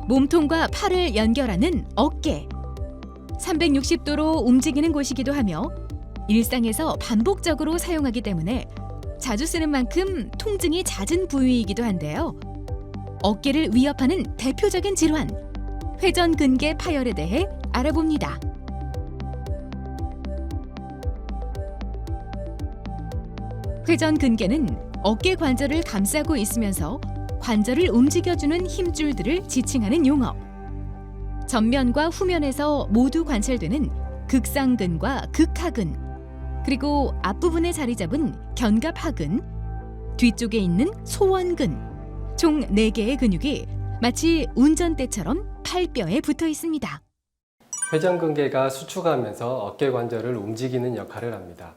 몸통과 팔을 연결하는 어깨. 360도로 움직이는 곳이기도 하며 일상에서 반복적으로 사용하기 때문에 자주 쓰는 만큼 통증이 잦은 부위이기도 한데요. 어깨를 위협하는 대표적인 질환, 회전근개 파열에 대해 알아봅니다. 회전근개는 어깨 관절을 감싸고 있으면서 관절을 움직여주는 힘줄들을 지칭하는 용어. 전면과 후면에서 모두 관찰되는 극상근과 극하근, 그리고 앞부분에 자리 잡은 견갑하근, 뒤쪽에 있는 소원근, 총 4개의 근육이 마치 운전대처럼 팔뼈에 붙어 있습니다. 회전근개가 수축하면서 어깨 관절을 움직이는 역할을 합니다.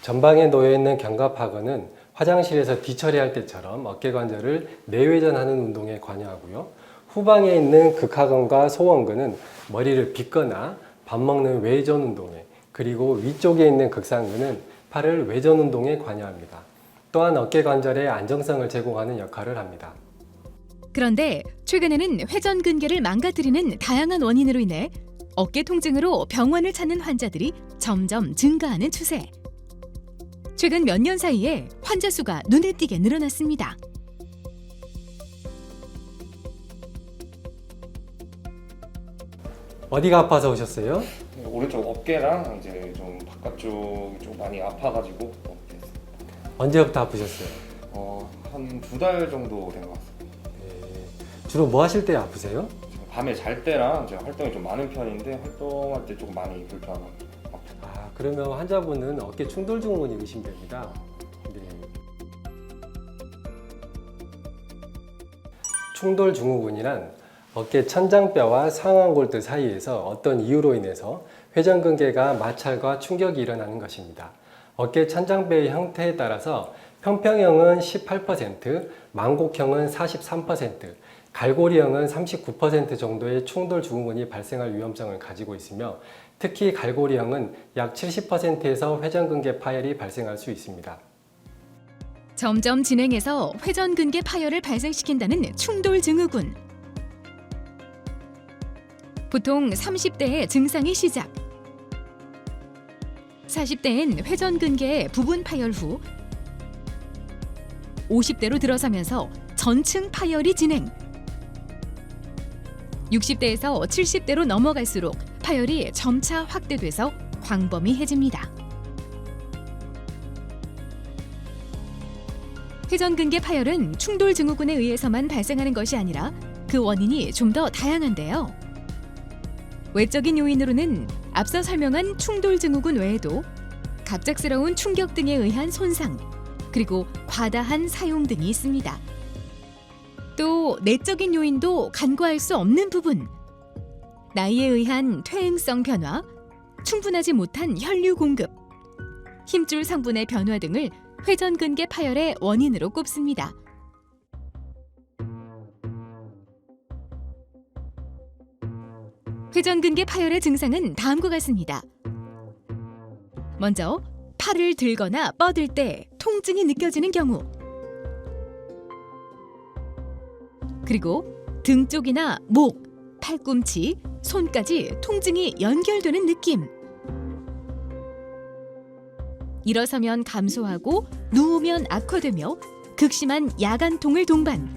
전방에 놓여있는 견갑하근은 화장실에서 뒤처리할 때처럼 어깨 관절을 내회전하는 운동에 관여하고요. 후방에 있는 극하근과 소원근은 머리를 빗거나 밥 먹는 외전 운동에, 그리고 위쪽에 있는 극상근은 팔을 외전 운동에 관여합니다. 또한 어깨 관절의 안정성을 제공하는 역할을 합니다. 그런데 최근에는 회전근개를 망가뜨리는 다양한 원인으로 인해 어깨 통증으로 병원을 찾는 환자들이 점점 증가하는 추세. 최근 몇 년 사이에 환자 수가 눈에 띄게 늘어났습니다. 어디가 아파서 오셨어요? 오른쪽 어깨랑 이제 좀 바깥쪽이 좀 많이 아파가지고 이렇게 했어요. 언제부터 아프셨어요? 한 2달 정도 된 것 같습니다. 주로 뭐 하실 때 아프세요? 제가 밤에 잘 때랑 제가 활동이 좀 많은 편인데 활동할 때 조금 많이 불편하고 아프고. 그러면 환자분은 어깨 충돌 증후군이 의심됩니다. 네. 충돌 증후군이란 어깨 천장뼈와 상완골두 사이에서 어떤 이유로 인해서 회전근개가 마찰과 충격이 일어나는 것입니다. 어깨 천장뼈의 형태에 따라서 평평형은 18%, 망곡형은 43%, 갈고리형은 39% 정도의 충돌 증후군이 발생할 위험성을 가지고 있으며 특히 갈고리형은 약 70%에서 회전근개 파열이 발생할 수 있습니다. 점점 진행해서 회전근개 파열을 발생시킨다는 충돌 증후군. 보통 30대에 증상이 시작. 40대엔 회전근개의 부분 파열 후 50대로 들어서면서 전층 파열이 진행. 60대에서 70대로 넘어갈수록 파열이 점차 확대돼서 광범위해집니다. 회전근개 파열은 충돌 증후군에 의해서만 발생하는 것이 아니라 그 원인이 좀 더 다양한데요. 외적인 요인으로는 앞서 설명한 충돌 증후군 외에도 갑작스러운 충격 등에 의한 손상, 그리고 과다한 사용 등이 있습니다. 또 내적인 요인도 간과할 수 없는 부분, 나이에 의한 퇴행성 변화, 충분하지 못한 혈류 공급, 힘줄 성분의 변화 등을 회전근개 파열의 원인으로 꼽습니다. 회전근개 파열의 증상은 다음과 같습니다. 먼저 팔을 들거나 뻗을 때 통증이 느껴지는 경우, 그리고 등 쪽이나 목, 팔꿈치, 손까지 통증이 연결되는 느낌. 일어서면 감소하고 누우면 악화되며 극심한 야간통을 동반.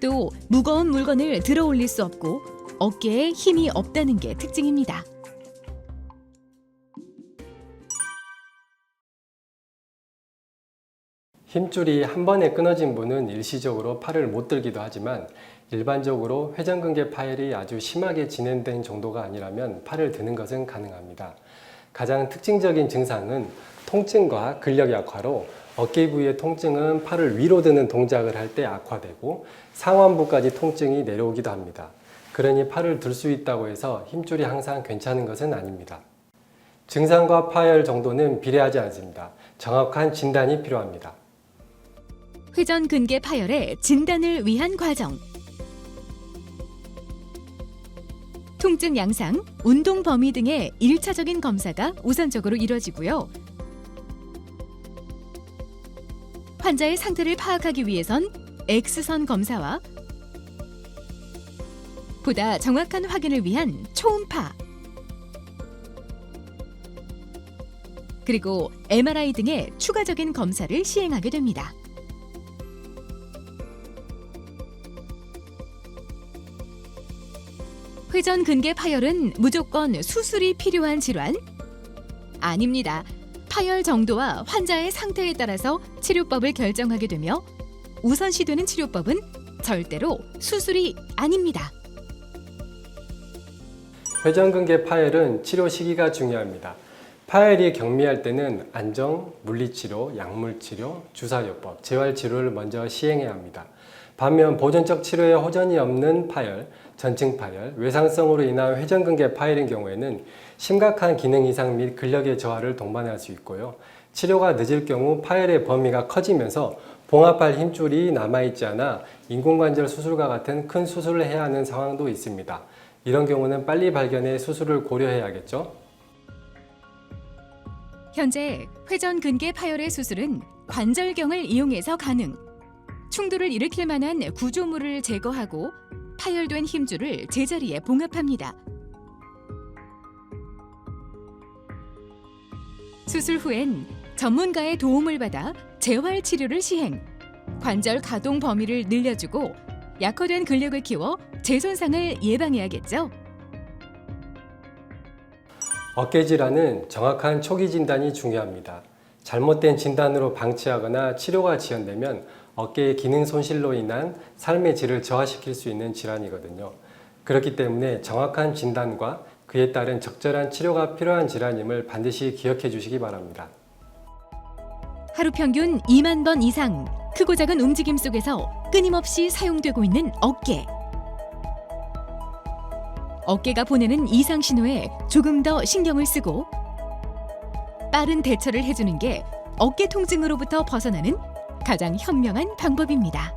또 무거운 물건을 들어 올릴 수 없고 어깨에 힘이 없다는 게 특징입니다. 힘줄이 한 번에 끊어진 분은 일시적으로 팔을 못 들기도 하지만 일반적으로 회전근개 파열이 아주 심하게 진행된 정도가 아니라면 팔을 드는 것은 가능합니다. 가장 특징적인 증상은 통증과 근력 약화로 어깨 부위의 통증은 팔을 위로 드는 동작을 할 때 악화되고 상완부까지 통증이 내려오기도 합니다. 그러니 팔을 들 수 있다고 해서 힘줄이 항상 괜찮은 것은 아닙니다. 증상과 파열 정도는 비례하지 않습니다. 정확한 진단이 필요합니다. 회전근개 파열의 진단을 위한 과정. 통증 양상, 운동 범위 등의 1차적인 검사가 우선적으로 이뤄지고요. 환자의 상태를 파악하기 위해선 X선 검사와 보다 정확한 확인을 위한 초음파, 그리고 MRI 등의 추가적인 검사를 시행하게 됩니다. 회전근개 파열은 무조건 수술이 필요한 질환? 아닙니다. 파열 정도와 환자의 상태에 따라서 치료법을 결정하게 되며 우선시되는 치료법은 절대로 수술이 아닙니다. 회전근개 파열은 치료 시기가 중요합니다. 파열이 경미할 때는 안정, 물리치료, 약물치료, 주사요법, 재활치료를 먼저 시행해야 합니다. 반면 보존적 치료에 호전이 없는 파열, 전증 파열, 외상성으로 인한 회전근개 파열인 경우에는 심각한 기능 이상 및 근력의 저하를 동반할 수 있고요. 치료가 늦을 경우 파열의 범위가 커지면서 봉합할 힘줄이 남아있지 않아 인공관절 수술과 같은 큰 수술을 해야 하는 상황도 있습니다. 이런 경우는 빨리 발견해 수술을 고려해야겠죠. 현재 회전근개 파열의 수술은 관절경을 이용해서 가능. 충돌을 일으킬 만한 구조물을 제거하고 파열된 힘줄을 제자리에 봉합합니다. 수술 후엔 전문가의 도움을 받아 재활 치료를 시행, 관절 가동 범위를 늘려주고 약화된 근력을 키워 재손상을 예방해야겠죠. 어깨 질환은 정확한 초기 진단이 중요합니다. 잘못된 진단으로 방치하거나 치료가 지연되면 어깨의 기능 손실로 인한 삶의 질을 저하시킬 수 있는 질환이거든요. 그렇기 때문에 정확한 진단과 그에 따른 적절한 치료가 필요한 질환임을 반드시 기억해 주시기 바랍니다. 하루 평균 2만 번 이상 크고 작은 움직임 속에서 끊임없이 사용되고 있는 어깨. 어깨가 보내는 이상 신호에 조금 더 신경을 쓰고 빠른 대처를 해주는 게 어깨 통증으로부터 벗어나는 가장 현명한 방법입니다.